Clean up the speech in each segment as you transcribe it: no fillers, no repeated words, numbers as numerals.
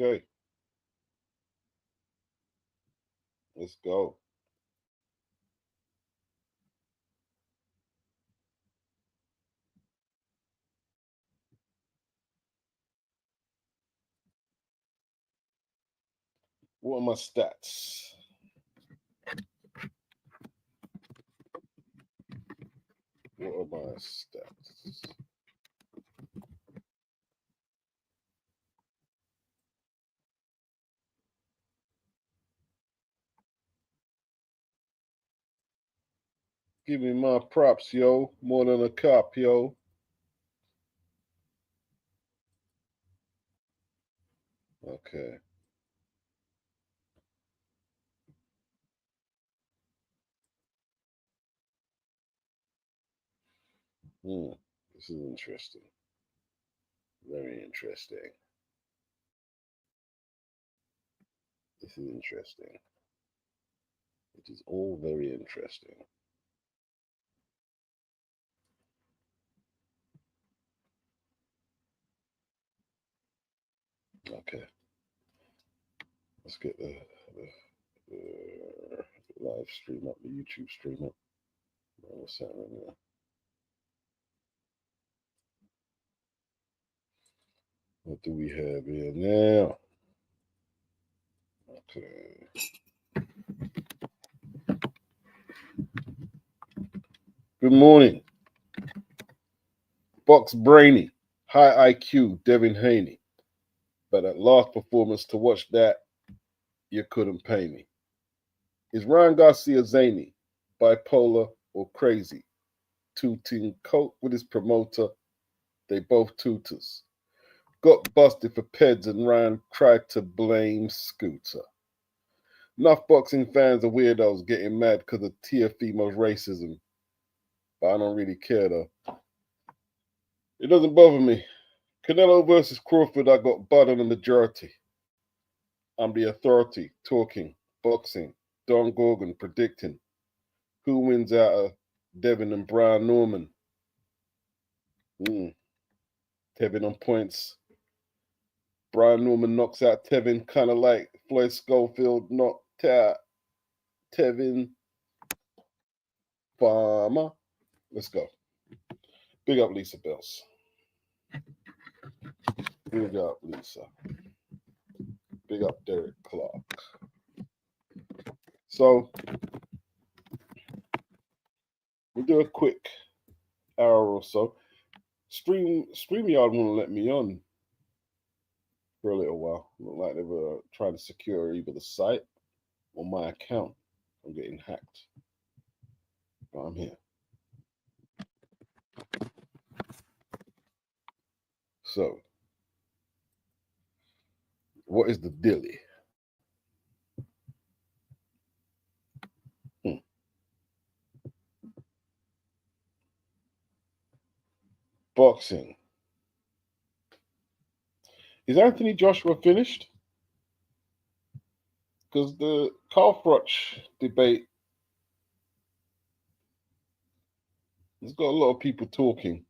Okay. Let's go. What are my stats? What are my stats? Give me my props, yo. More than a cop, yo. Okay. This is interesting. Very interesting. This is interesting. It is all very interesting. Okay. Let's get the live stream up, the YouTube stream up. What's happening there? What do we have here now? Okay. Good morning. Box Brainy. High IQ, Devin Haney. But that last performance, to watch that, you couldn't pay me. Is Ryan Garcia zany, bipolar, or crazy? Tooting coke with his promoter. They both tutors. Got busted for peds and Ryan tried to blame Scooter. Enough boxing fans are weirdos getting mad because of tier females racism. But I don't really care though. It doesn't bother me. Canelo versus Crawford, I got Bud on the majority. I'm the authority, talking, boxing, Don Gorgon predicting. Who wins out of Devin and Brian Norman? Tevin on points. Brian Norman knocks out Tevin, kind of like Floyd Schofield knocked out Tevin. Farmer. Let's go. Big up Lisa Bells. Big up Lisa. Big up Derek Clark. So we'll do a quick hour or so. StreamYard won't let me on for a little while. Look like they were trying to secure either the site or my account from getting hacked. But I'm here. So, what is the dilly? Boxing. Is Anthony Joshua finished? Because the Carl Froch debate has got a lot of people talking.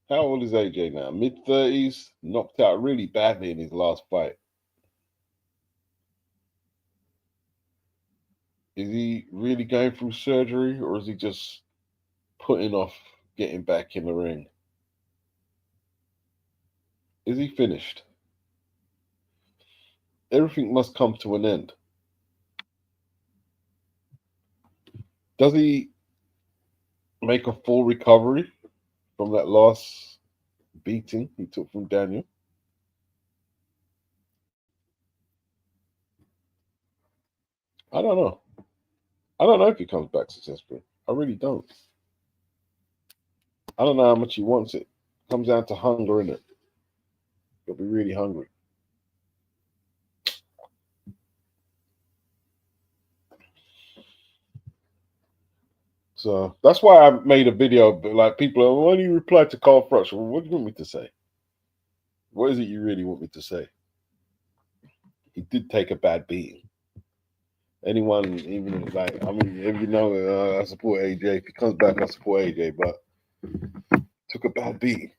How old is AJ now? Mid-30s, knocked out really badly in his last fight. Is he really going through surgery or is he just putting off getting back in the ring? Is he finished? Everything must come to an end. Does he make a full recovery from that last beating he took from Daniel? I don't know. I don't know if he comes back successfully. I really don't. I don't know how much he wants it. Comes down to hunger, innit? He'll be really hungry. So that's why I made a video. But like people are, why do you reply to Carl Froch? Well, what do you want me to say? What is it you really want me to say? He did take a bad beating. Anyone, even like, I mean, if you know, I support AJ. If he comes back, I support AJ. But took a bad beating.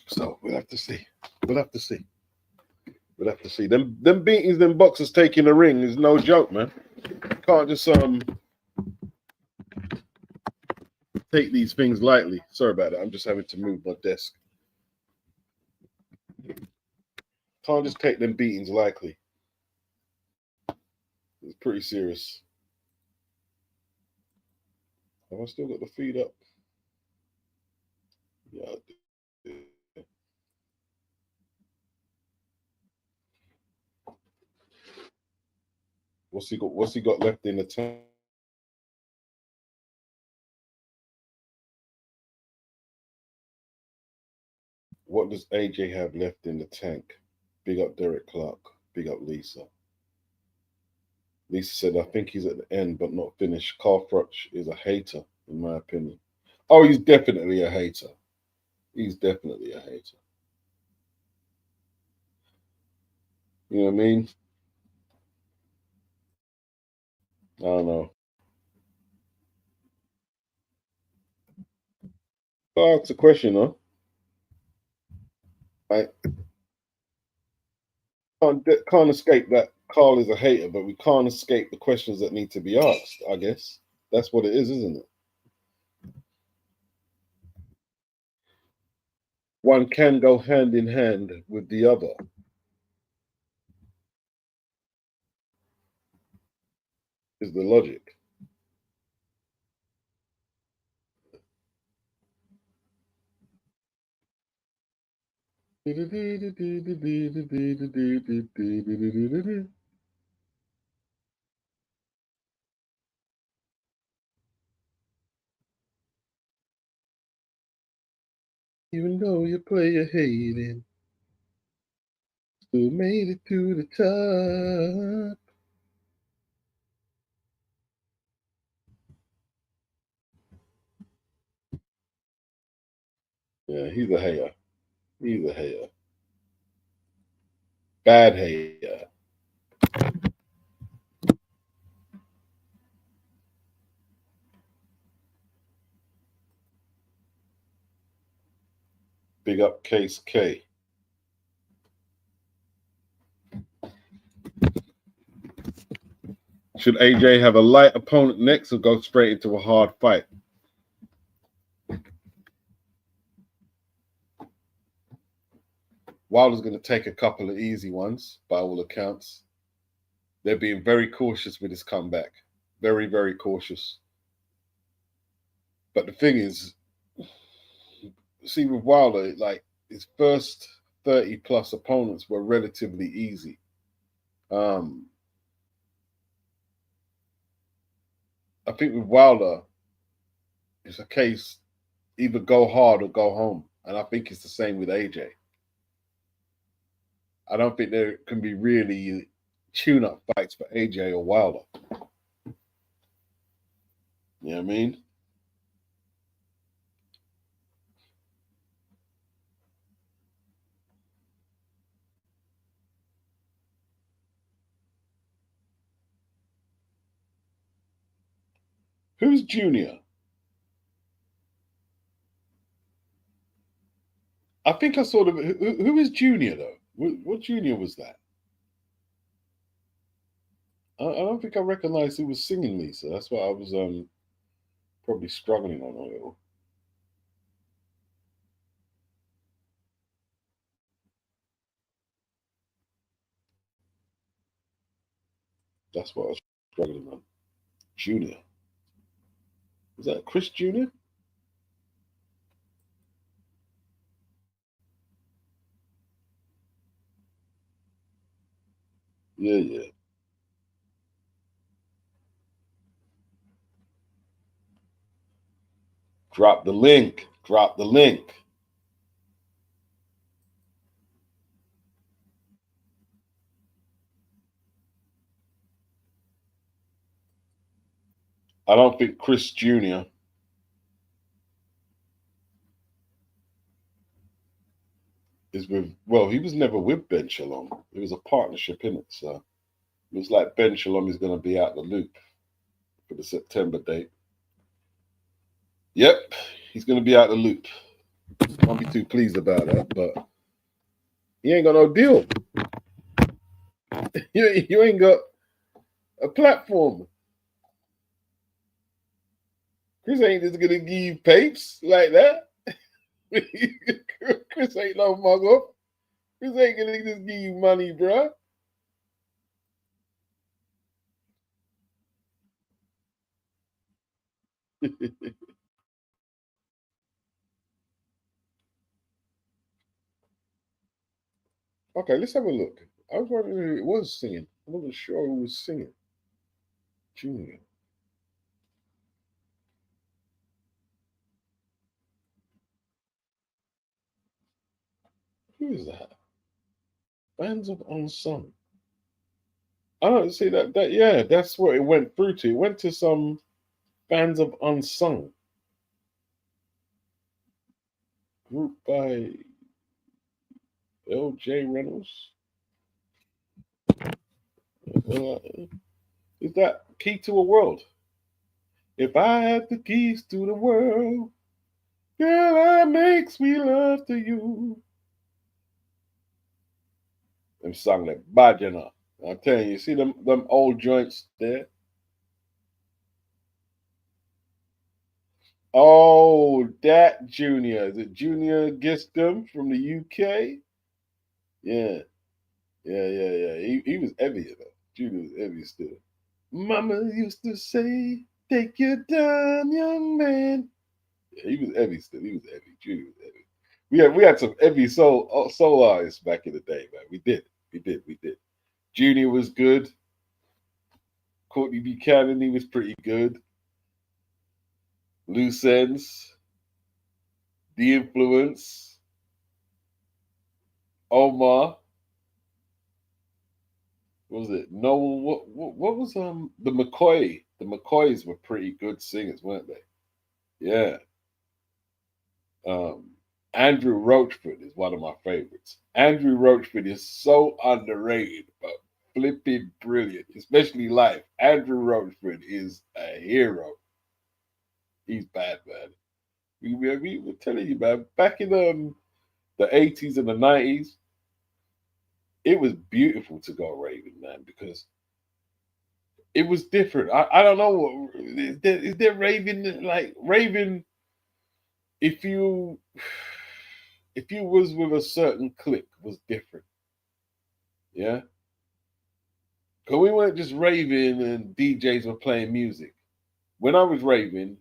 So we'll have to see. We'll have to see. We'll have to see. Them beatings, them boxers taking the ring is no joke, man. You can't just take these things lightly. Sorry about that. I'm just having to move my desk. Can't just take them beatings lightly. It's pretty serious. Have I still got the feed up? Yeah, I do. What's he got? What's he got left in the tank? What does AJ have left in the tank? Big up Derek Clark. Big up Lisa. Lisa said, I think he's at the end, but not finished. Carl Froch is a hater, in my opinion. Oh, he's definitely a hater. He's definitely a hater. You know what I mean? I don't know. That's a question, though. I can't escape that Carl is a hater, but we can't escape the questions that need to be asked, I guess. That's what it is, isn't it? One can go hand in hand with the other. Is the logic. Even though you play a hating, still made it to the top. Yeah, he's a hater. He's a hater. Bad hater. Big up Case K. Should AJ have a light opponent next or go straight into a hard fight? Wilder's going to take a couple of easy ones, by all accounts. They're being very cautious with his comeback. Very, very cautious. But the thing is, see, with Wilder, like his first 30 plus opponents were relatively easy. I think with Wilder, it's a case either go hard or go home. And I think it's the same with AJ. I don't think there can be really tune-up fights for AJ or Wilder. You know what I mean? Who's Junior? I think I sort of. Who is Junior though? What Junior was that? I don't think I recognized who was singing Lisa. That's what I was probably struggling on a little. That's what I was struggling on. Junior. Is that Chris Junior? Yeah, yeah. Drop the link. Drop the link. I don't think Chris Jr. is with. Well, he was never with Ben Shalom. It was a partnership in it, so it was like Ben Shalom is going to be out the loop for the September date. Yep, he's going to be out the loop. Won't be too pleased about that, but he ain't got no deal. You ain't got a platform. Chris ain't just gonna give you papes like that. Chris ain't no mugger. Chris ain't gonna just give you money, bruh. Okay, let's have a look. I was wondering who it was singing. I wasn't sure who was singing. Junior. Who is that? Bands of Unsung. I don't see that. Yeah, that's what it went through to. It went to some Bands of Unsung group by L.J. Reynolds. Uh, is that Key to a World? If I had the keys to the world, girl, I make sweet love to you. Them song like Bajana. I'm telling you, see them old joints there? Oh, that Junior. Is it Junior Giscombe from the UK? Yeah, yeah. He was heavy though. Junior was heavy still. Mama used to say, "Take your time, young man." Yeah, he was heavy still. He was heavy. Junior was heavy. We had some heavy soul artists back in the day, man. We did. Junior was good. Courtney Buchanan, he was pretty good. Loose Ends, The Influence, Omar. What was it? No, what was the McCoy? The McCoys were pretty good singers, weren't they? Yeah. Um, Andrew Roachford is one of my favorites. Andrew Roachford is so underrated, but flipping brilliant, especially live. Andrew Roachford is a hero. He's bad, man. We were telling you, man, back in the 80s and the 90s, it was beautiful to go raving, man, because it was different. I don't know what is there raving like raving if you was with a certain clique was different. Yeah. Because we weren't just raving and DJs were playing music. When I was raving,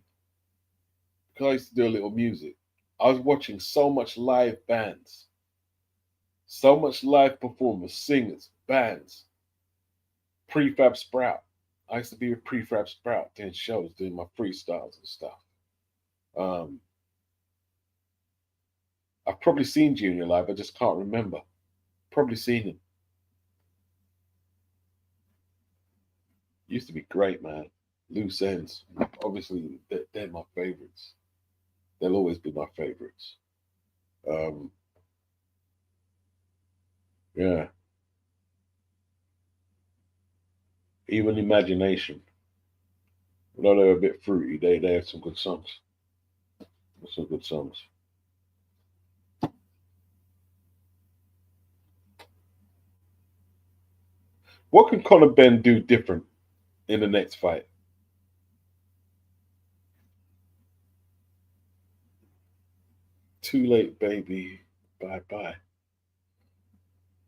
because I used to do a little music, I was watching so much live bands, so much live performers, singers, bands, Prefab Sprout. I used to be with Prefab Sprout doing shows, doing my freestyles and stuff. Um, I've probably seen Junior live, I just can't remember. Probably seen him. Used to be great, man. Loose Ends. Obviously, they're my favorites. They'll always be my favorites. Um, yeah. Even Imagination. Although they're a bit fruity, they have some good songs. Some good songs. What can Conor Benn do different in the next fight? Too late, baby. Bye bye.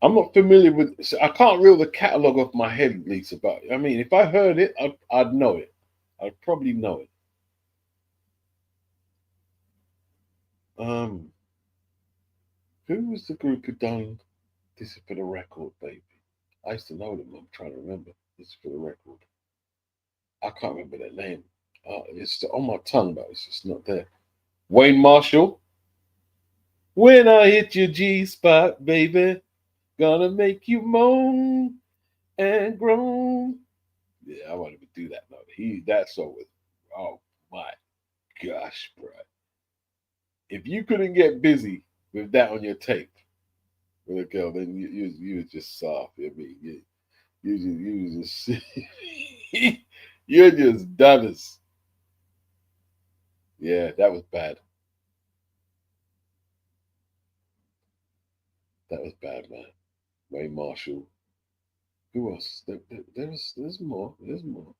I'm not familiar with. So I can't reel the catalog off my head, Lisa. But I mean, if I heard it, I'd know it. I'd probably know it. Um, who was the group who done "This Is for the Record," baby? I used to know them. I'm trying to remember. "This Is for the Record." I can't remember their name. It's on my tongue, but it's just not there. Wayne Marshall. When I hit your G spot, baby, gonna make you moan and groan. Yeah, I want him to do that. No, that song was. Oh my gosh, bro! If you couldn't get busy with that on your tape with a girl, then you was just soft. I mean, you just you're just done. Yeah, that was bad. That was bad, man. Wayne Marshall. Who else? There's more. There's more.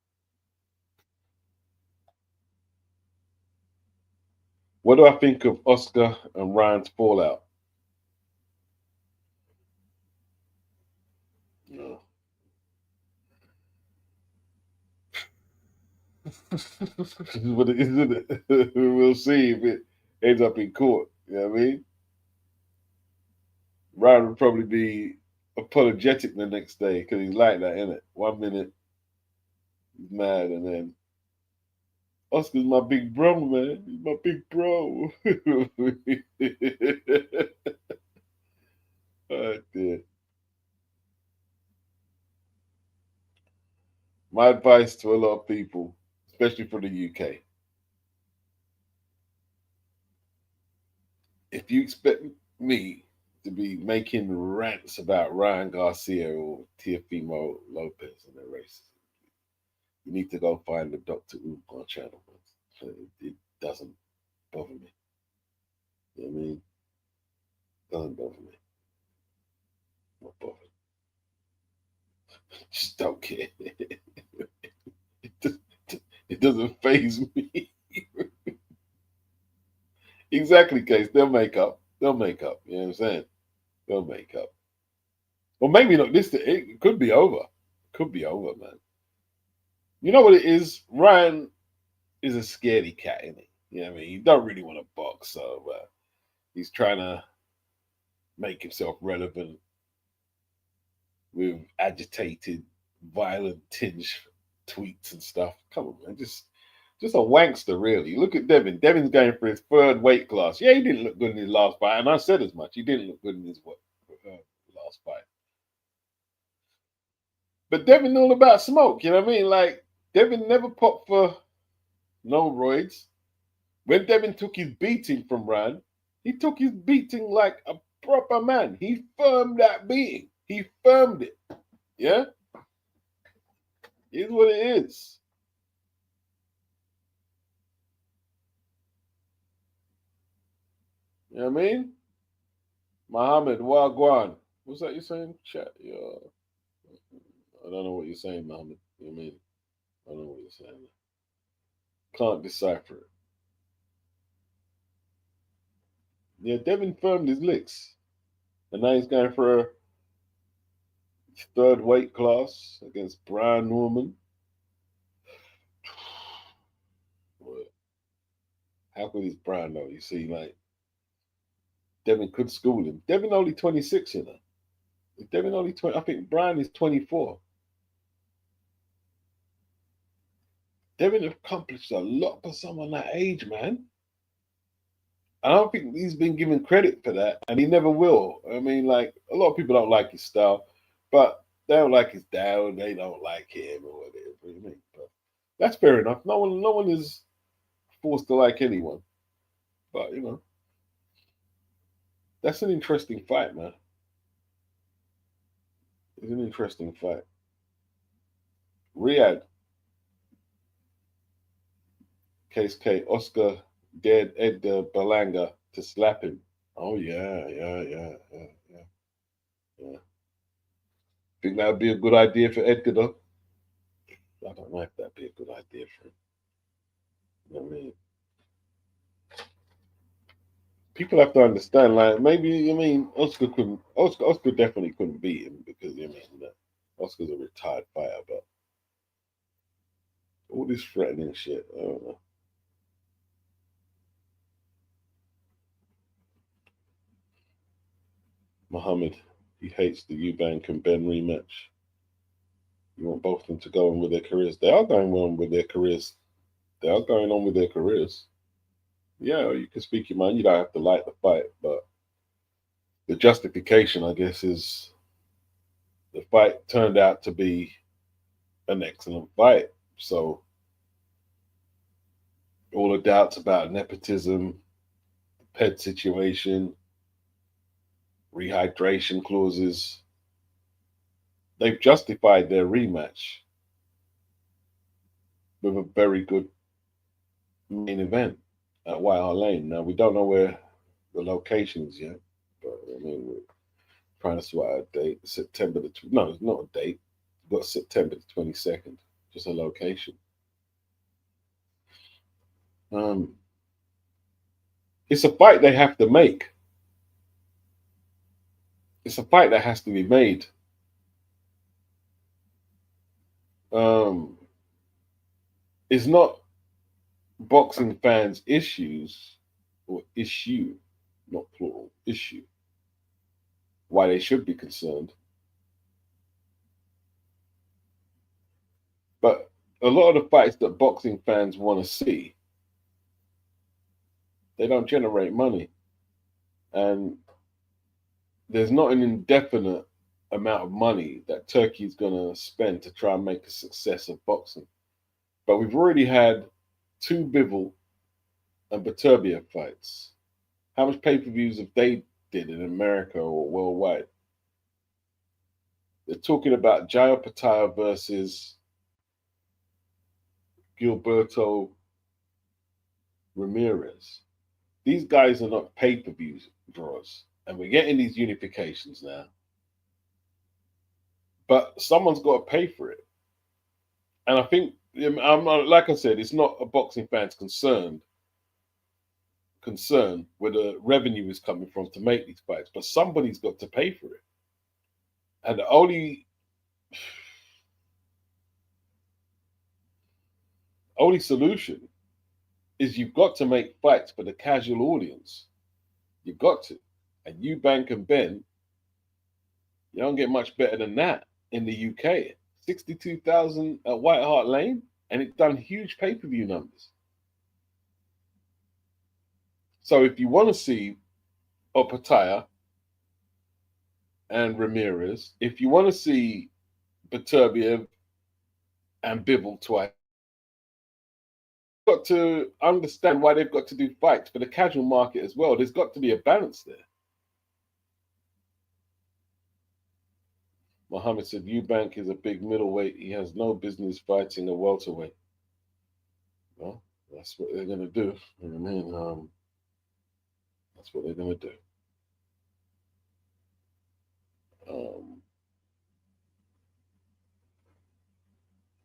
What do I think of Oscar and Ryan's fallout? No. But it isn't it? We'll see if it ends up in court. You know what I mean? Ryan would probably be apologetic the next day because he's like that, isn't it? 1 minute he's mad, and then Oscar's my big bro, man. He's my big bro. Oh, dear. My advice to a lot of people, especially from the UK, if you expect me to be making rants about Ryan Garcia or Teofimo Lopez and their races, you need to go find the Dr. Umar channel. It doesn't bother me. You know what I mean? It doesn't bother me. Not bothered. Just don't care. It doesn't faze me. Exactly, Case. They'll make up. They'll make up. You know what I'm saying? They'll make up. Well, maybe not this. It could be over. Could be over, man. You know what it is? Ryan is a scaredy cat, isn't he? You know what I mean? He don't really want to box, so he's trying to make himself relevant with agitated, violent tinge tweets and stuff. Come on, man. Just a wankster, really. Look at Devin. Devin's going for his third weight class. Yeah, he didn't look good in his last fight, and I said as much. He didn't look good in his last fight. But Devin all about smoke, you know what I mean? Like, Devin never popped for no roids. When Devin took his beating from Ryan, he took his beating like a proper man. He firmed that beating. He firmed it. Yeah? It is what it is. You know what I mean? Muhammad, Wagwan. What's that you're saying? Chat. Yeah. I don't know what you're saying, Muhammad. You know what I mean? I don't know what you're saying. Can't decipher it. Yeah, Devin firmed his licks. And now he's going for a third weight class against Brian Norman. How good is Brian though? You see, like Devin could school him. Devin only 26, you know. Devin only 20. I think Brian is 24. Devin accomplished a lot for someone that age, man. I don't think he's been given credit for that, and he never will. I mean, like a lot of people don't like his style, but they don't like his dad, they don't like him or whatever. You know? But that's fair enough. No one is forced to like anyone. But that's an interesting fight, man. It's an interesting fight. Riyadh, Case K, Oscar dared Edgar Berlanga to slap him. Oh yeah. Think that would be a good idea for Edgar though? I don't know if that'd be a good idea for him. You know what I mean? People have to understand, like maybe Oscar couldn't Oscar definitely couldn't beat him because Oscar's a retired fighter, but all this threatening shit, I don't know. Muhammad, he hates the Eubank and Benn rematch. You want both of them to go on with their careers. They are going on with their careers. They are going on with their careers. Yeah, you can speak your mind. You don't have to like the fight, but the justification, I guess, is the fight turned out to be an excellent fight. So all the doubts about nepotism, the ped situation, rehydration clauses, they've justified their rematch with a very good main event at Whitehall Lane. Now we don't know where the location is yet, but I mean we're trying to sort out a date. September the no, it's not a date. got September the 22nd, just a location. It's a fight they have to make. It's a fight that has to be made. It's not boxing fans' issues or issue, not plural, issue, why they should be concerned. But a lot of the fights that boxing fans want to see, they don't generate money. And there's not an indefinite amount of money that Turkey's going to spend to try and make a success of boxing. But we've already had 2 Bivol and Beterbiev fights. How much pay-per-views have they did in America or worldwide? They're talking about Jair Pataya versus Gilberto Ramirez. These guys are not pay-per-views draws, and we're getting these unifications now. But someone's got to pay for it. And I think, like I said, it's not a boxing fan's concern where the revenue is coming from to make these fights, but somebody's got to pay for it. And the only solution is you've got to make fights for the casual audience. You've got to. And Eubank and Benn, you don't get much better than that in the UK. 62,000 at White Hart Lane, and it's done huge pay-per-view numbers. So if you want to see Opataya and Ramirez, if you want to see Beterbiev and Bivol twice, you've got to understand why they've got to do fights for the casual market as well. There's got to be a balance there. Mohammed said Eubank is a big middleweight. He has no business fighting a welterweight. Well, that's what they're going to do. You know what I mean? That's what they're going to do.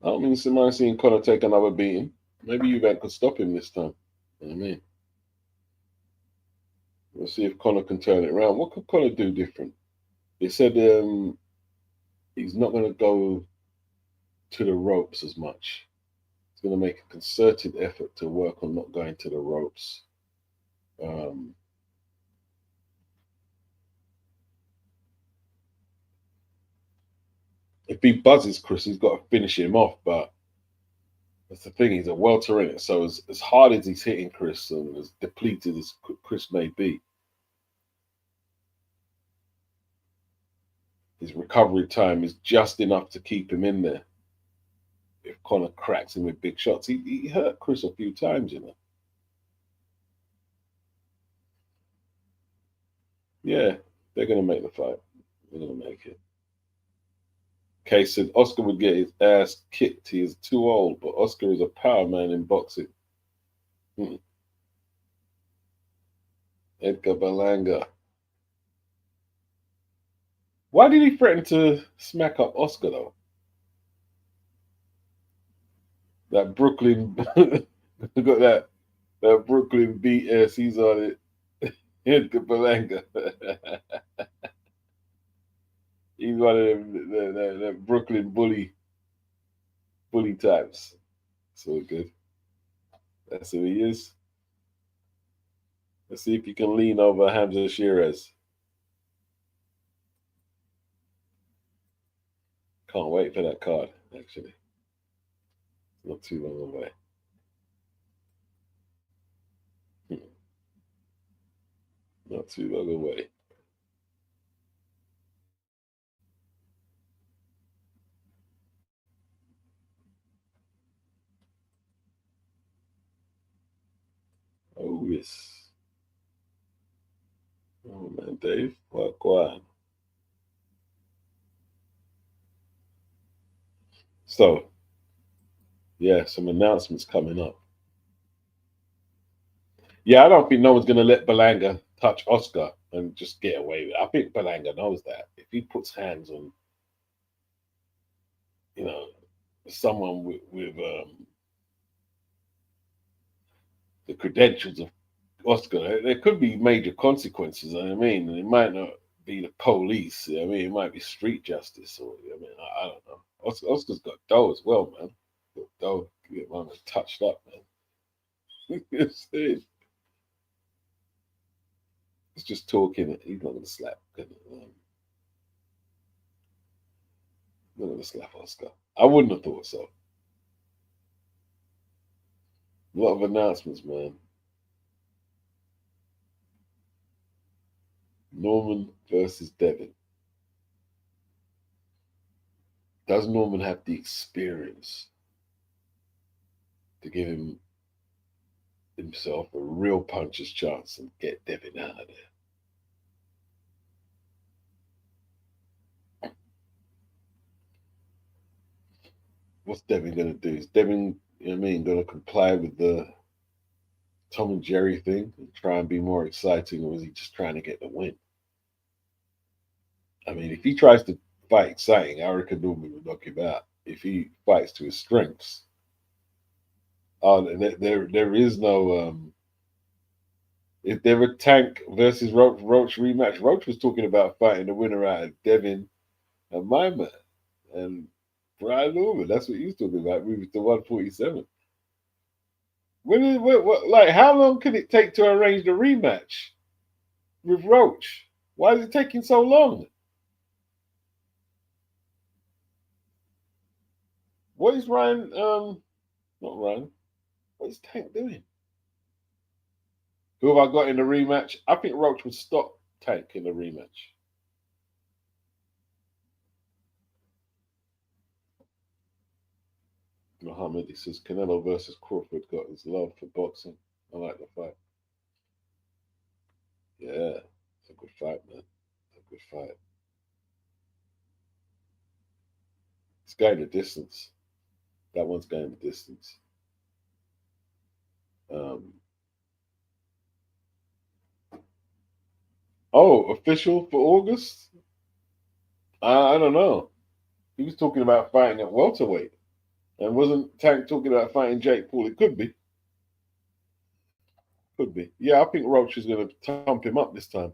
I don't mean somebody seeing Conor take another beating. Maybe Eubank could stop him this time. You know what I mean? We'll see if Conor can turn it around. What could Conor do different? They said he's not going to go to the ropes as much. He's going to make a concerted effort to work on not going to the ropes. If he buzzes Chris, he's got to finish him off. But that's the thing, he's a welter in it. So as hard as he's hitting Chris and as depleted as Chris may be, his recovery time is just enough to keep him in there. If Conor cracks him with big shots, he hurt Chris a few times, you know. Yeah, they're going to make the fight. They're going to make it. Kay said Oscar would get his ass kicked. He is too old, but Oscar is a power man in boxing. Edgar Berlanga. Why did he threaten to smack up Oscar, though? That Brooklyn, got that Brooklyn BS, he's on it. Edgar Berlanga. He's one of them, the Brooklyn bully types. So good. That's who he is. Let's see if you can lean over Hamza Shiraz. Can't wait for that card, actually. Not too long away. Not too long away. Oh, yes. Oh, man, Dave. What, go on. So, yeah, some announcements coming up. Yeah, I don't think no one's going to let Berlanga touch Oscar and just get away with it. I think Berlanga knows that. If he puts hands on someone with the credentials of Oscar, there could be major consequences. I mean, and it might not be the police. I mean, it might be street justice, or I don't know. Oscar's got dough as well, man. Got dough, get one touched up, man. It's just talking. He's not gonna slap. Not gonna slap Oscar. I wouldn't have thought so. A lot of announcements, man. Norman versus Devin. Does Norman have the experience to give himself a real puncher's chance and get Devin out of there? What's Devin going to do? Is Devin, going to comply with the Tom and Jerry thing and try and be more exciting, or is he just trying to get the win? I mean, if he tries to fight exciting, I reckon Norman will knock him out. If he fights to his strengths, there is no. If there were Tank versus Roach rematch, Roach was talking about fighting the winner out of Devin and my man and Brian Norman. That's what he was talking about. Moving to 147. Like, how long can it take to arrange the rematch with Roach? Why is it taking so long? What is Ryan? Not Ryan. What is Tank doing? Who have I got in the rematch? I think Roach would stop Tank in the rematch. Muhammad, he says Canelo versus Crawford got his love for boxing. I like the fight. Yeah, it's a good fight, man. It's a good fight. It's going the distance. That one's going the distance. Official for August? I don't know. He was talking about fighting at welterweight. And wasn't Tank talking about fighting Jake Paul? It could be. Could be. Yeah, I think Roach is going to thump him up this time.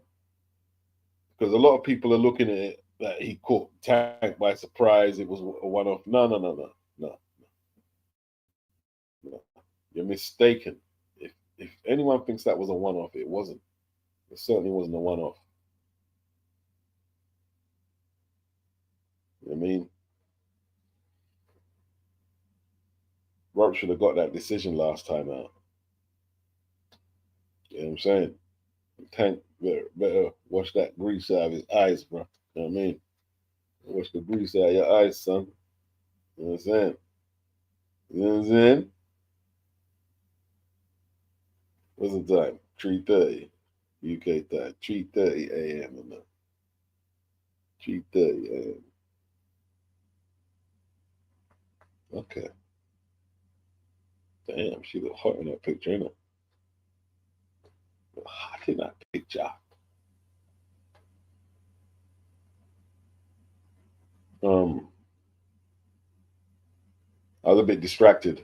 Because a lot of people are looking at it that he caught Tank by surprise. It was a one-off. No. You're mistaken. If anyone thinks that was a one-off, it wasn't. It certainly wasn't a one-off. You know what I mean? Roach should have got that decision last time out. You know what I'm saying? Tank better wash that grease out of his eyes, bro. You know what I mean? Wash the grease out of your eyes, son. You know what I'm saying? You know what I'm saying? What's the time? 3:30 UK time. 3:30 a.m. 3:30 a.m. Okay. Damn, she look hot in that picture, ain't it? Hot in that picture. I was a bit distracted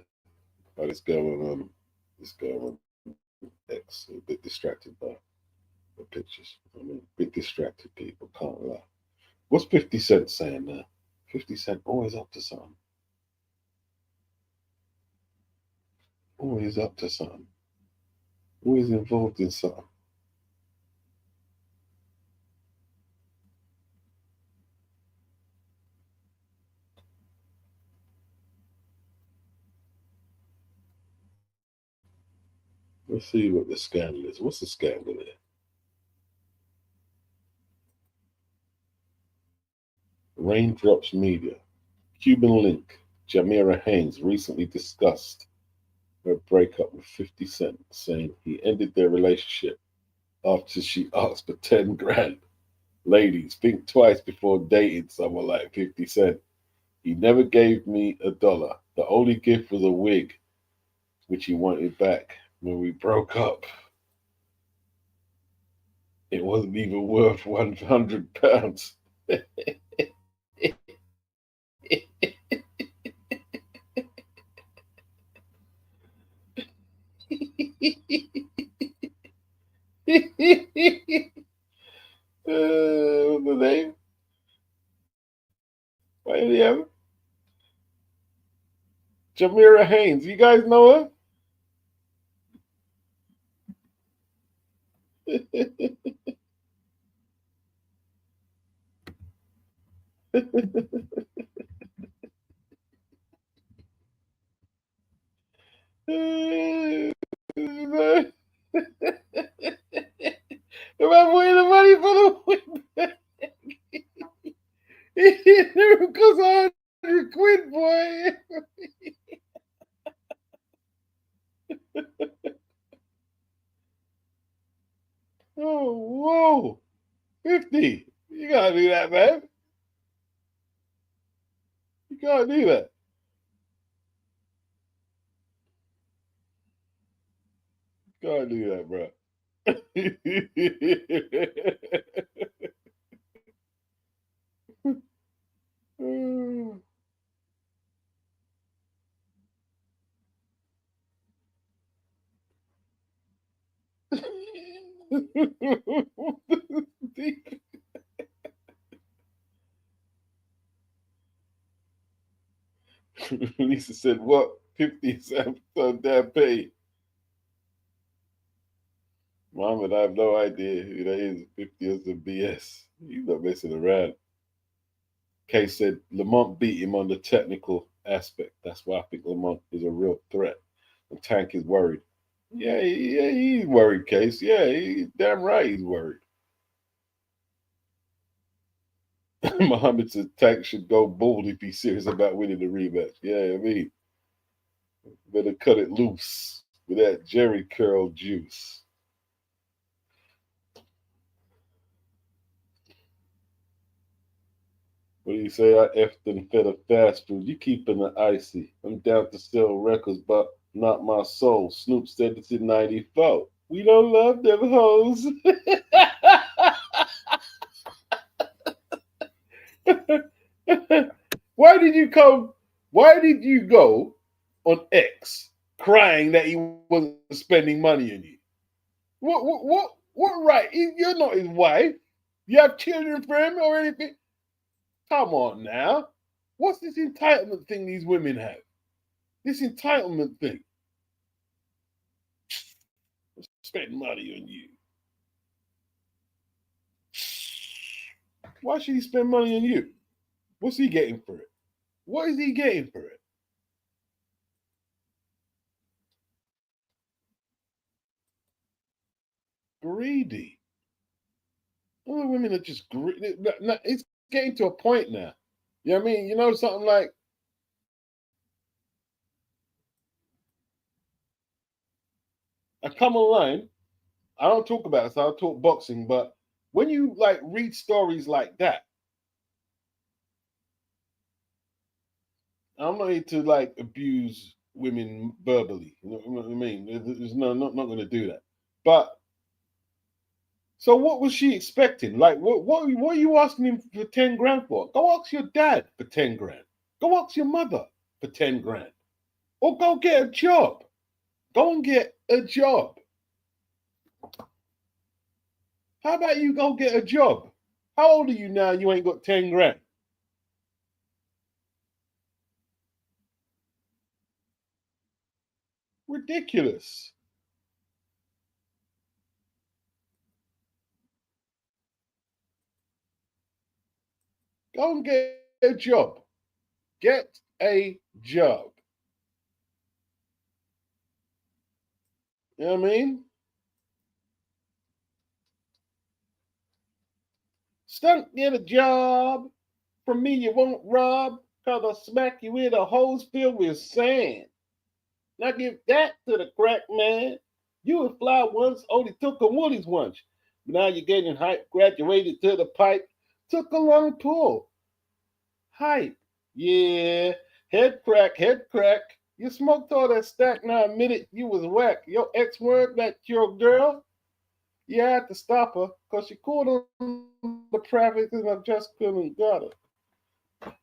by this girl on X. A bit distracted by the pictures. I mean, a bit distracted people, can't lie. What's 50 Cent saying now? 50 Cent always up to something. Always up to something. Always involved in something. Let's see what the scandal is. What's the scandal there? Raindrops Media. Cuban Link. Jamira Haynes recently discussed her breakup with 50 Cent, saying he ended their relationship after she asked for 10 grand. Ladies, think twice before dating someone like 50 Cent. He never gave me $1. The only gift was a wig, which he wanted back when we broke up. It wasn't even worth £100. Jamira Haynes. You guys know her? Remember winning the money for the win? It never costs 100 quid, boy. Oh, whoa. 50. You gotta do that, man. You gotta do that. You gotta do that, bro. Lisa said, what? 50 cents on that pay. Mohammed, I have no idea who that is. 50 is the BS. He's not messing around. Kay said Lamont beat him on the technical aspect. That's why I think Lamont is a real threat. And Tank is worried. Yeah, he's worried, Case. Yeah, damn right he's worried. Muhammad says Tank should go bold if he's serious about winning the rematch. Yeah, I mean, better cut it loose with that Jerry curl juice. What do you say? I effed and fed a fast food. You keeping the icy. I'm down to sell records, but not my soul. Snoop said this in 94. We don't love them hoes. Why did you come? Why did you go on X crying that he wasn't spending money on you? What right? You're not his wife. You have children for him or anything? Come on now. What's this entitlement thing these women have? This entitlement thing. Spend money on you. Why should he spend money on you? What's he getting for it? What is he getting for it? Greedy. All the women are just greedy. It's getting to a point now. You know what I mean? You know, something like I come online, I don't talk about it, so I'll talk boxing, but when you like read stories like that, I'm not here to like abuse women verbally. You know what I mean? There's no, not going to do that. But so what was she expecting? Like, what are you asking him for 10 grand for? Go ask your dad for 10 grand. Go ask your mother for 10 grand, or go get a job. Go and get a job. How about you go get a job? How old are you now? You ain't got 10 grand. Ridiculous. Go and get a job. Get a job. You know what I mean? Stunt, get a job. From me, you won't rob, cause I'll smack you with a hose filled with sand. Now give that to the crack man. You would fly once, only took a Woolies once. Now you're getting hype, graduated to the pipe, took a long pull. Hype. Yeah. Head crack, head crack. You smoked all that stack, now admit it, you was whack. Your ex-word, that your girl, you had to stop her, cause she caught on the traffic and I just couldn't got her.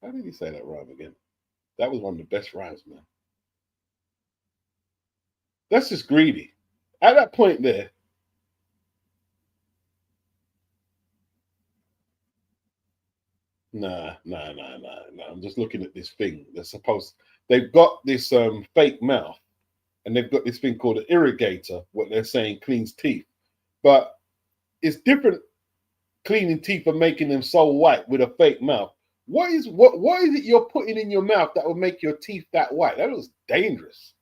How did he say that rhyme again? That was one of the best rhymes, man. That's just greedy. At that point there, nah. I'm just looking at this thing that's supposed. they've got this fake mouth, and they've got this thing called an irrigator, what they're saying cleans teeth. But it's different cleaning teeth and making them so white with a fake mouth. What is it you're putting in your mouth that will make your teeth that white? That was dangerous.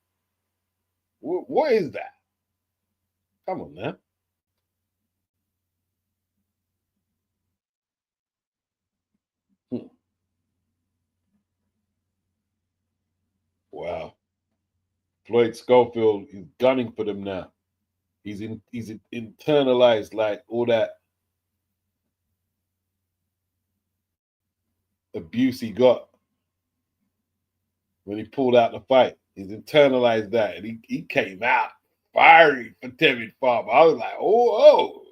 What is that? Come on now. Hmm. Wow. Floyd Schofield is gunning for them now. He's internalized like all that abuse he got when he pulled out the fight. He's internalized that, and he came out fiery for Devin Farmer. I was like, oh.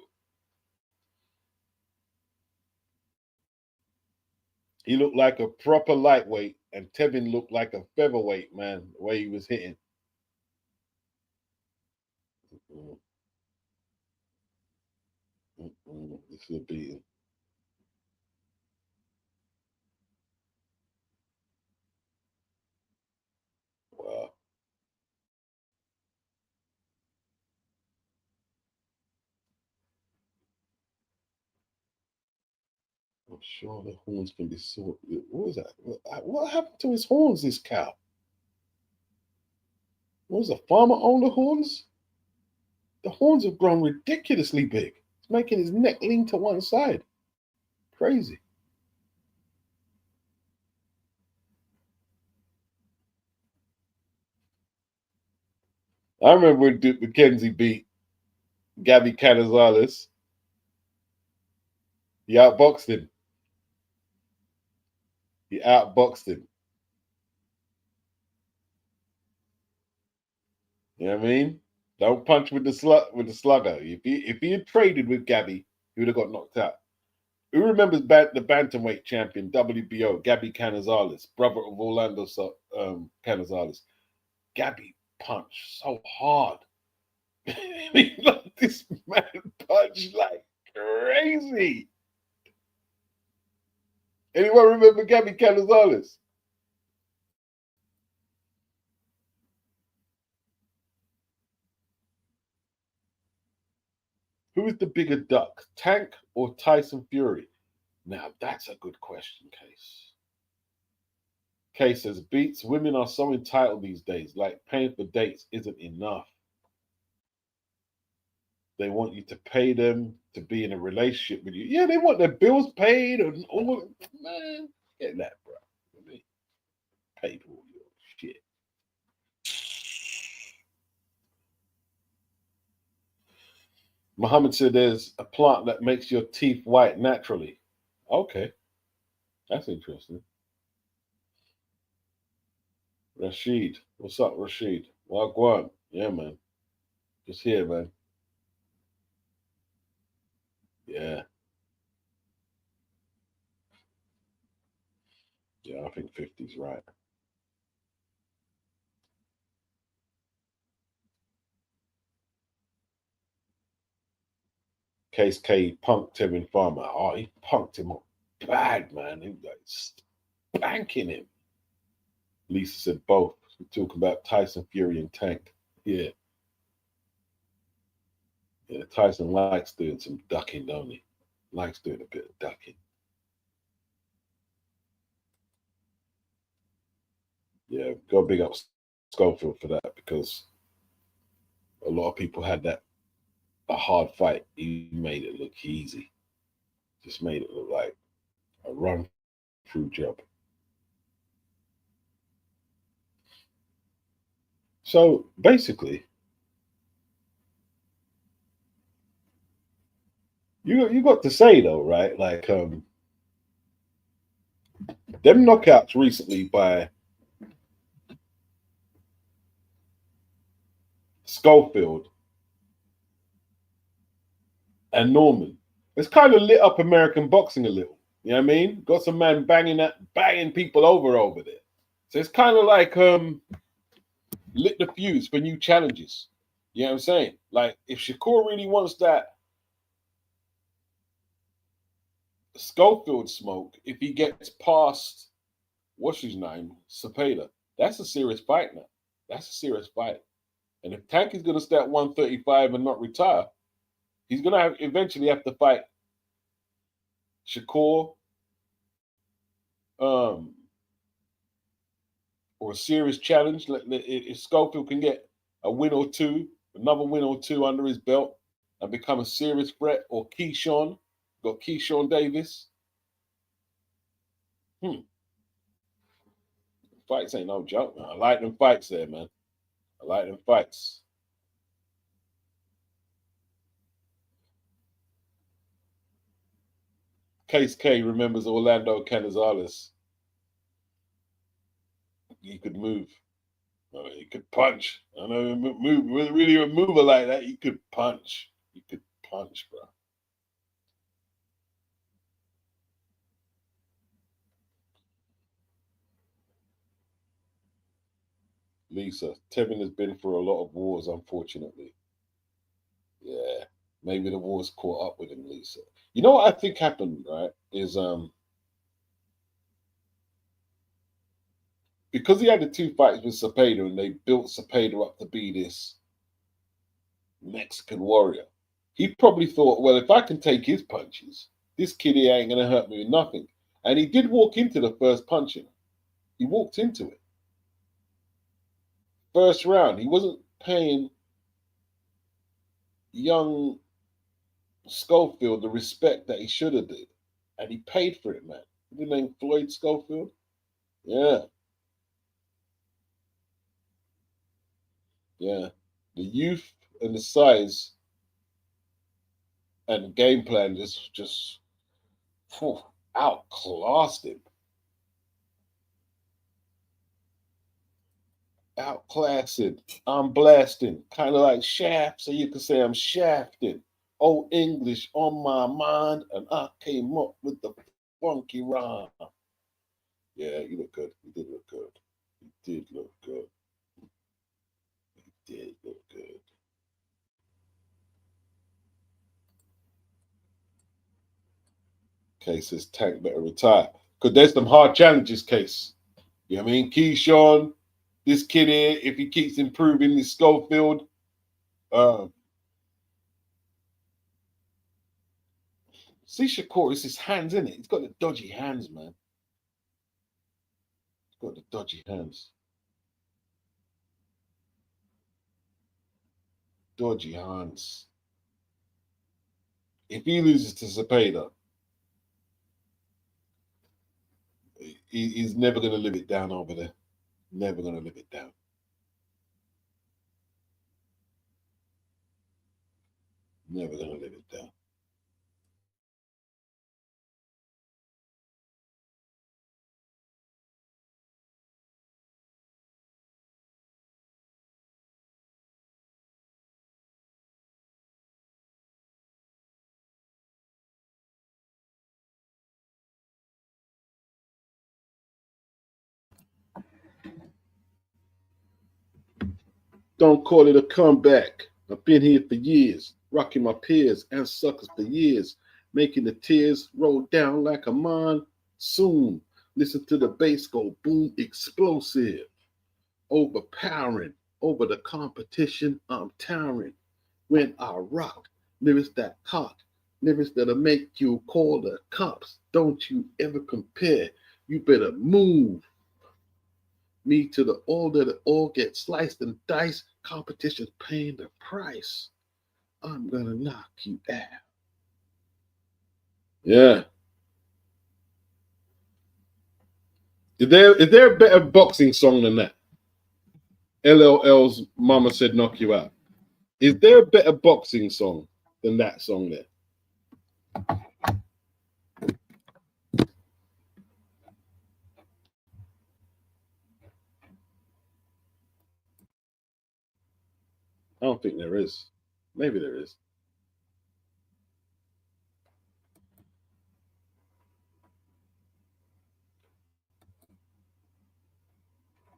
He looked like a proper lightweight, and Tevin looked like a featherweight, man, the way he was hitting. This is a beating. Wow. I'm sure the horns can be sorted. What was that? What happened to his horns, this cow? What was the farmer own the horns? The horns have grown ridiculously big. It's making his neck lean to one side. Crazy. I remember when Duke McKenzie beat Gabby Canizales. He outboxed him. He outboxed him. You know what I mean? Don't punch with the slugger. If he had traded with Gabby, he would have got knocked out. Who remembers the bantamweight champion WBO, Gabby Canizales, brother of Orlando Canizales? Gabby punched so hard. This man punched like crazy. Anyone remember Gabby Canizales? Who is the bigger duck, Tank or Tyson Fury? Now that's a good question, Case. Case says beats women are so entitled these days, like paying for dates isn't enough. They want you to pay them to be in a relationship with you. Yeah, they want their bills paid and all. Man, get that, bro. Paid for all your shit. Muhammad said there's a plant that makes your teeth white naturally. Okay, that's interesting. Rashid, what's up, Rashid? Wagwan, yeah, man. Just here, man. Yeah, yeah. I think 50's right. Case K punked him in Farmer. Oh, he punked him up bad, man. He was like spanking him. Lisa said both. We talk about Tyson Fury and Tank. Yeah, yeah. Tyson likes doing some ducking, don't he? Likes doing a bit of ducking. Yeah, go big up Schofield for that because a lot of people had that a hard fight. He made it look easy. Just made it look like a run through job. So basically, you got to say though, right? Like them knockouts recently by Schofield and Norman. It's kind of lit up American boxing a little. You know what I mean? Got some man banging people over there. So it's kind of like lit the fuse for new challenges. You know what I'm saying? Like if Shakur really wants that Schofield smoke, if he gets past what's his name, Cepeda, That's a serious fight now. That's a serious fight. And if Tank is going to stay at 135 and not retire, he's going to eventually have to fight Shakur, um, or a serious challenge. If Schofield can get a win or two, another win or two under his belt, and become a serious threat, or Keyshawn, got Keyshawn Davis. Fights ain't no joke, man. I like them fights there, man. I like them fights. Case K remembers Orlando Canizales. He could move. He could punch. I know move really a mover like that. He could punch. He could punch, bro. Lisa, Tevin has been through a lot of wars, unfortunately. Yeah, maybe the wars caught up with him, Lisa. You know what I think happened, right? Is because he had the two fights with Cepeda and they built Cepeda up to be this Mexican warrior. He probably thought, well, if I can take his punches, this kid here ain't gonna hurt me with nothing. And he did walk into the first punching. He walked into it. First round, he wasn't paying young Schofield the respect that he should have did. And he paid for it, man. His name Floyd Schofield? Yeah. Yeah. The youth and the size and game plan just outclassed him. Outclassing. I'm blasting. Kind of like Shaft, so you could say I'm shafting. Old English on my mind, and I came up with the funky rhyme. Yeah, you look good. You did look good. You did look good. You did look good. Case says Tank better retire. Because there's some hard challenges, Case. You know what I mean? Keyshawn, this kid here, if he keeps improving this Schofield, see Shakur, it's his hands, in it. He's got the dodgy hands, man. He's got the dodgy hands. Dodgy hands. If he loses to Cepeda, he's never going to live it down over there. Never going to live it down. Never going to live it down. Don't call it a comeback. I've been here for years, rocking my peers and suckers for years, making the tears roll down like a monsoon. Listen to the bass go boom, explosive, overpowering. Over the competition, I'm towering. When I rock, lyrics that cock, lyrics that'll make you call the cops. Don't you ever compare. You better move me to the order that all get sliced and diced. Competition's paying the price. I'm gonna knock you out. Yeah. Is there a better boxing song than that? LL's Mama Said Knock You Out. Is there a better boxing song than that song there? I don't think there is. Maybe there is.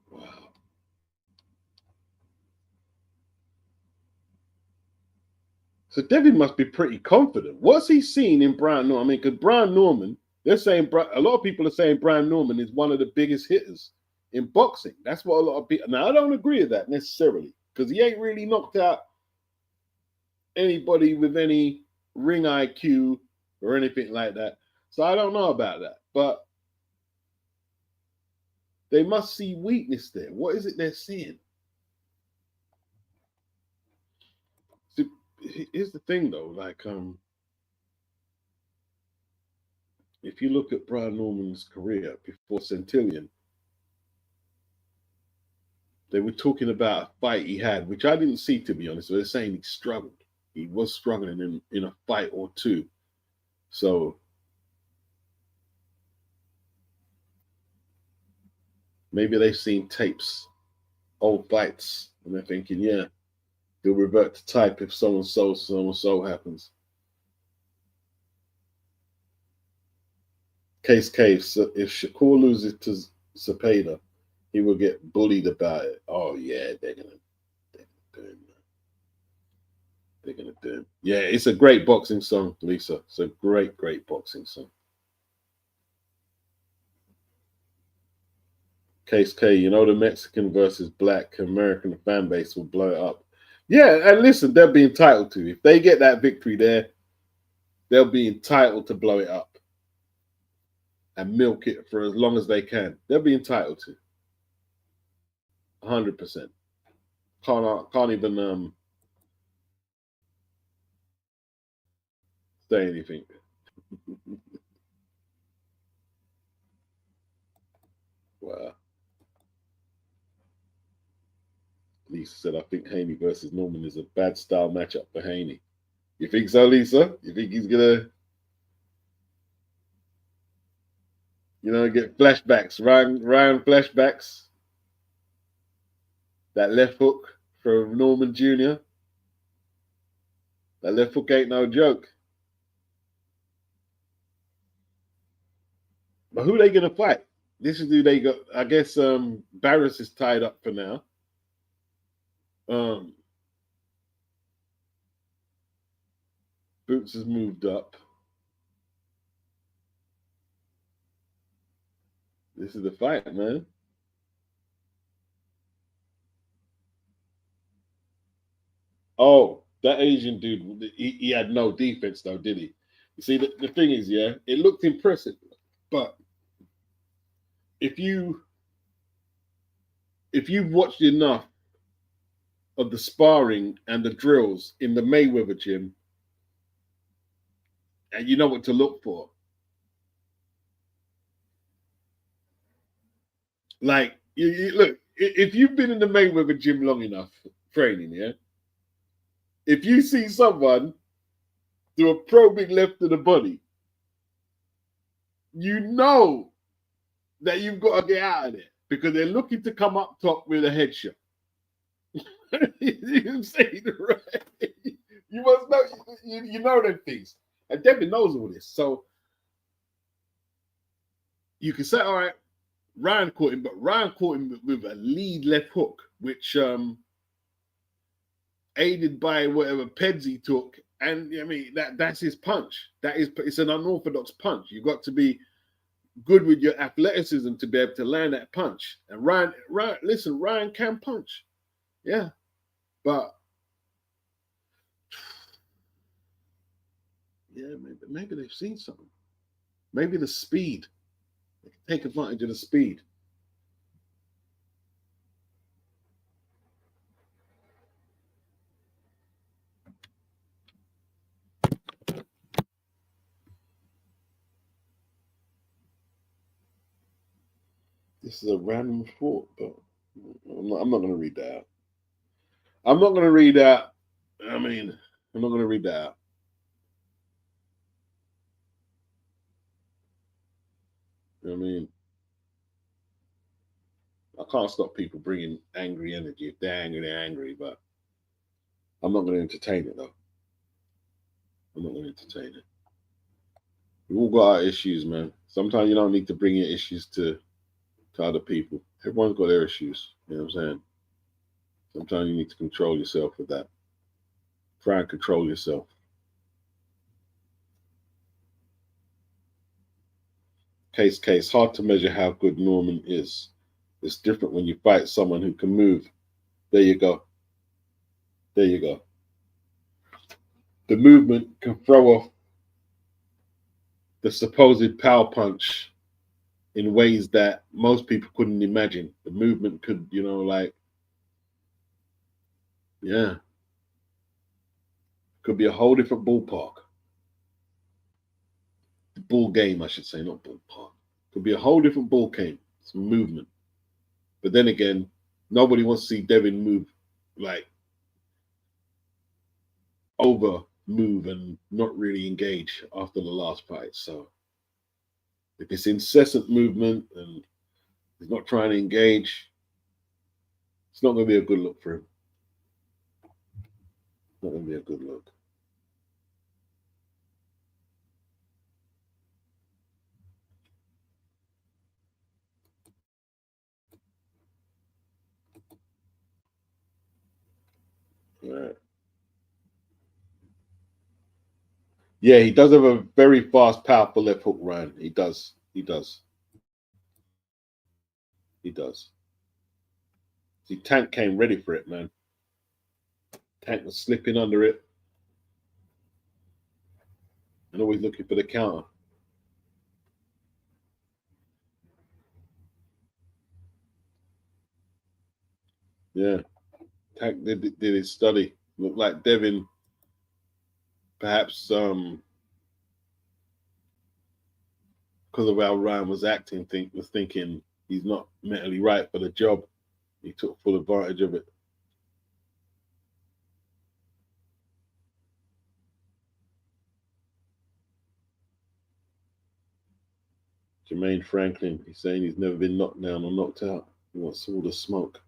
Wow. So Devin must be pretty confident. What's he seen in Brian Norman? I mean, because Brian Norman, they're saying a lot of people are saying Brian Norman is one of the biggest hitters in boxing. That's what a lot of people. Now I don't agree with that necessarily because he ain't really knocked out anybody with any ring IQ or anything like that. So I don't know about that, but they must see weakness there. What is it they're seeing? See, here's the thing though, like if you look at Brian Norman's career before Centillion, they were talking about a fight he had, which I didn't see, to be honest. They're saying he struggled. He was struggling in a fight or two. So maybe they've seen tapes, old fights, and they're thinking, yeah, they'll revert to type if so and so happens. Case, so if Shakur loses to Cepeda, he will get bullied about it. Oh yeah, they're gonna do him. They're gonna do him. Yeah, it's a great boxing song, Lisa. It's a great boxing song. Case K, you know the Mexican versus Black American fan base will blow it up. Yeah, and listen, they'll be entitled to. If they get that victory there, they'll be entitled to blow it up and milk it for as long as they can. They'll be entitled to. 100%. Can't even say anything. Wow. Lisa said, I think Haney versus Norman is a bad style matchup for Haney. You think so, Lisa? You think he's gonna, get flashbacks, Ryan flashbacks? That left hook from Norman Jr. That left hook ain't no joke. But who they gonna fight? This is who they got. I guess Barris is tied up for now. Boots has moved up. This is the fight, man. Oh, that Asian dude, he had no defense though, did he? You see, the thing is, yeah, it looked impressive, but if you've watched enough of the sparring and the drills in the Mayweather gym, and you know what to look for. Like, look, if you've been in the Mayweather gym long enough training, yeah, if you see someone do a probing left to the body, you know that you've got to get out of there because they're looking to come up top with a headshot. You saying right? You must know. You know them things, and Devin knows all this. So you can say, all right, Ryan caught him, but Ryan caught him with a lead left hook, which aided by whatever peds he took. And I mean that's his punch. It's an unorthodox punch. You've got to be good with your athleticism to be able to land that punch. And Ryan can punch. Yeah. But yeah, maybe they've seen something. Maybe the speed. They can take advantage of the speed. This is a random thought, but I'm not going to read that out. I'm not going to read that. I mean, I'm not going to read that out. You know what I mean? I can't stop people bringing angry energy. If they're angry, but I'm not going to entertain it, though. I'm not going to entertain it. We all got our issues, man. Sometimes you don't need to bring your issues to other people. Everyone's got their issues. You know what I'm saying? Sometimes you need to control yourself with that. Try and control yourself. Case. Hard to measure how good Norman is. It's different when you fight someone who can move. There you go. There you go. The movement can throw off the supposed power punch in ways that most people couldn't imagine. The movement could, yeah, could be a whole different ballpark. Ball game, I should say, not ballpark. Could be a whole different ball game. Some movement. But then again, nobody wants to see Devin move, like over move and not really engage after the last fight. So if it's incessant movement and he's not trying to engage, it's not going to be a good look for him. Not going to be a good look. All right. Yeah, he does have a very fast, powerful left hook, Ryan. He does. He does. He does. See, Tank came ready for it, man. Tank was slipping under it and always looking for the counter. Yeah. Tank did his study. Looked like Devin perhaps because of how Ryan was acting, was thinking he's not mentally right for the job. He took full advantage of it. Jermaine Franklin, he's saying he's never been knocked down or knocked out. He wants all the smoke.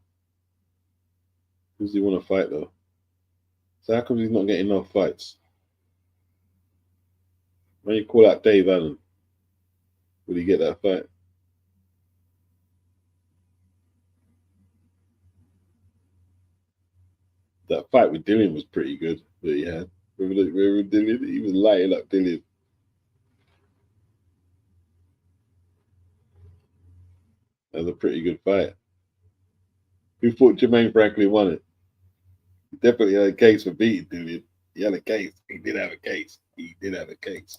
Who does he want to fight though? So how come he's not getting enough fights? Why don't you call out Dave Allen? Will he get that fight? That fight with Dillian was pretty good that he had. Remember Dillian? He was lighting up Dillian. That was a pretty good fight. Who thought Jermaine Franklin won it? He definitely had a case for beating Dillian. He had a case. He did have a case. He did have a case.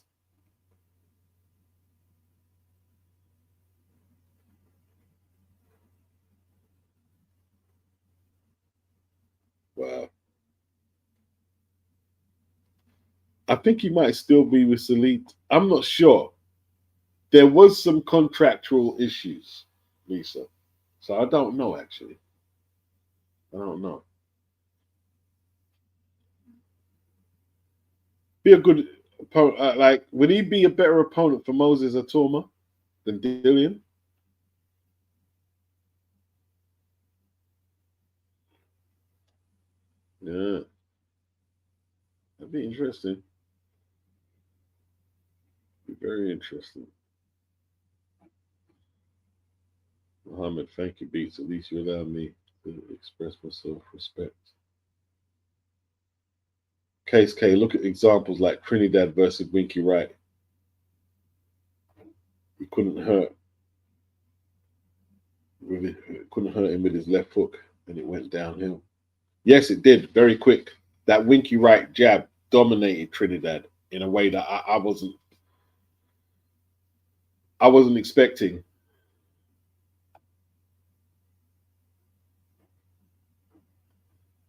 Wow. I think he might still be with Salite. I'm not sure. There was some contractual issues, Lisa. So I don't know actually. I don't know. Be a good opponent. Like, would he be a better opponent for Moses Atoma than Dillian? Yeah, that'd be interesting. Be very interesting. Muhammad, thank you, Beats. At least you allowed me to express myself. Respect. Case K, look at examples like Trinidad versus Winky Wright. He couldn't hurt. Couldn't hurt him with his left hook, and it went downhill. Yes, it did. Very quick. That Winky Wright jab dominated Trinidad in a way that I wasn't expecting.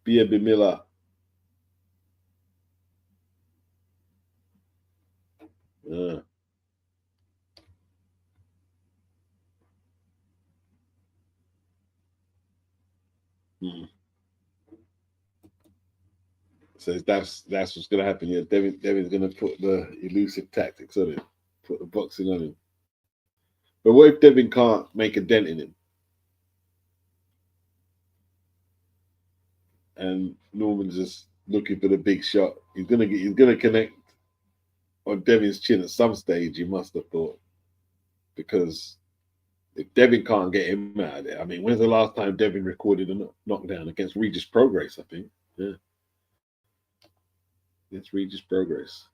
Bia Bimila. Uh, hmm. So that's what's gonna happen. Yeah, Devin's gonna put the elusive tactics on him, put the boxing on him. But what if Devin can't make a dent in him? And Norman's just looking for the big shot. He's gonna connect on Devin's chin at some stage, you must have thought. Because if Devin can't get him out of there, I mean, when's the last time Devin recorded a knockdown against Regis Progress? I think. Yeah. Against Regis Progress.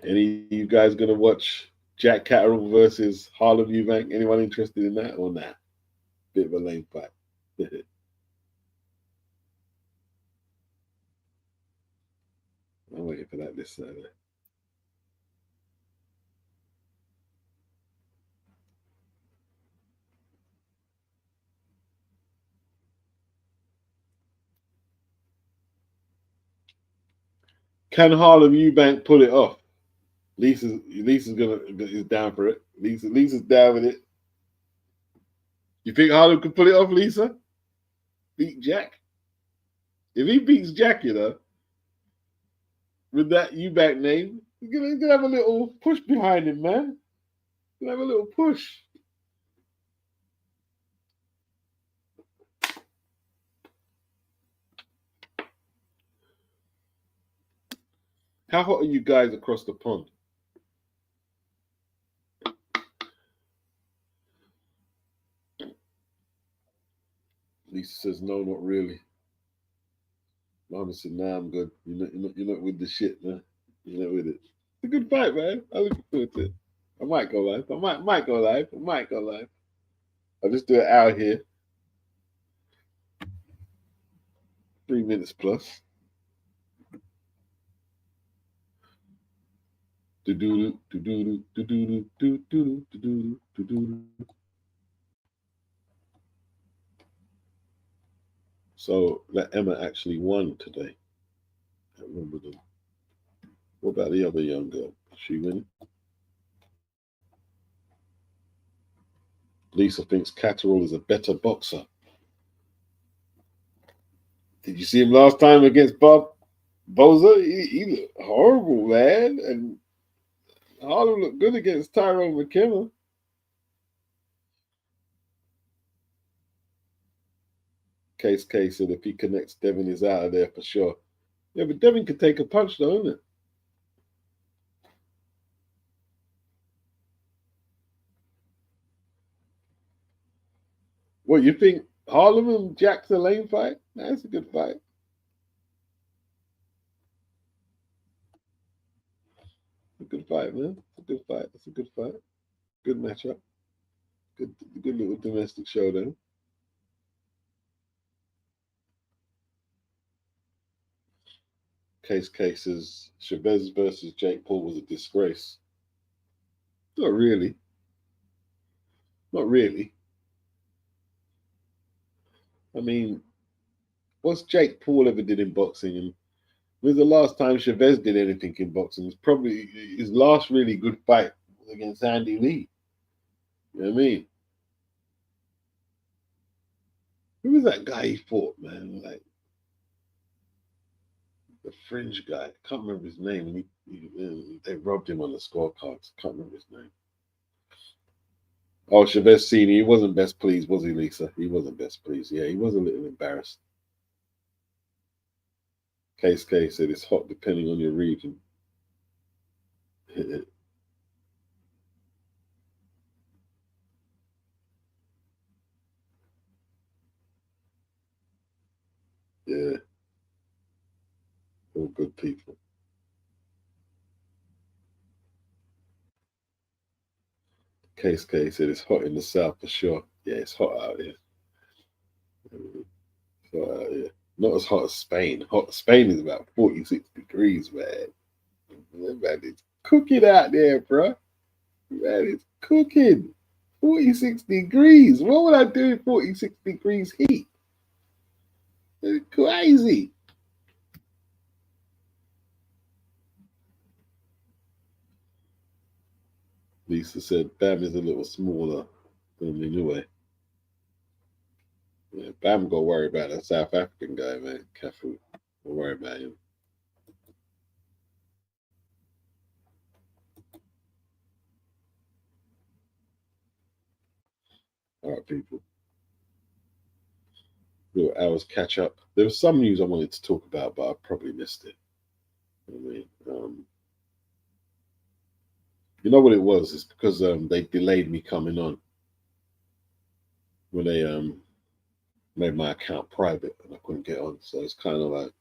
Any of you guys gonna watch Jack Catterall versus Harlem Eubank? Anyone interested in that or not? Bit of a lame fight. I'm waiting for that this Saturday. Can Harlem Eubank pull it off? Lisa's is down for it. Lisa's down with it. You think Harlem can pull it off, Lisa? Beat Jack? If he beats Jack, with that Eubank name, he's gonna have a little push behind him, man. He's gonna have a little push. How hot are you guys across the pond? Lisa says, no, not really. Mama said, nah, I'm good. You're not with the shit, man. You're not with it. It's a good fight, man. I'm looking forward to it. I might go live. I might go live. I might go live. I'll just do it out here. 3 minutes plus. So that Emma actually won today. I remember them. What about the other young girl? Is she winning? Lisa thinks Catterall is a better boxer. Did you see him last time against Bob Boza? He looked horrible, man. And Harlem looked good against Tyrone McKenna. Case said if he connects, Devin is out of there for sure. Yeah, but Devin could take a punch, though, isn't it? What, you think Harlem and Jack's a lame fight? That's a good fight. It's a good fight, man. It's a good fight. It's a good fight. Good matchup. Good little domestic showdown. Case says Chavez versus Jake Paul was a disgrace. Not really. Not really. I mean, what's Jake Paul ever did in boxing? And when's the last time Chavez did anything in boxing? It's probably his last really good fight against Andy Lee. You know what I mean? Who was that guy he fought, man? Like the fringe guy. I can't remember his name. They robbed him on the scorecards. Can't remember his name. Oh, Chavez Senior. He wasn't best pleased, was he, Lisa? He wasn't best pleased. Yeah, he was a little embarrassed. Case said it's hot depending on your region. Yeah, all good people. Case said it's hot in the south for sure. Yeah, it's hot out here. It's hot out here. Not as hot as Spain. Spain is about 46 degrees, man. Man, it's cooking out there, bro. Man, it's cooking. 46 degrees. What would I do in 46 degrees heat? It's crazy. Lisa said Bam is a little smaller than Inoue. Yeah, Bam got to worry about that South African guy, man. Cafu. Don't worry about him. All right, people. Little hours catch up. There was some news I wanted to talk about, but I probably missed it. You know what it was? It's because they delayed me coming on when they made my account private and I couldn't get on. So it's kind of like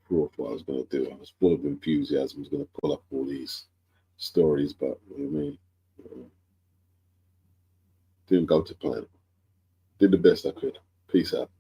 thought what I was going to do. I was full of enthusiasm. I was going to pull up all these stories, but you know what I mean, didn't go to plan. Did the best I could. Peace out.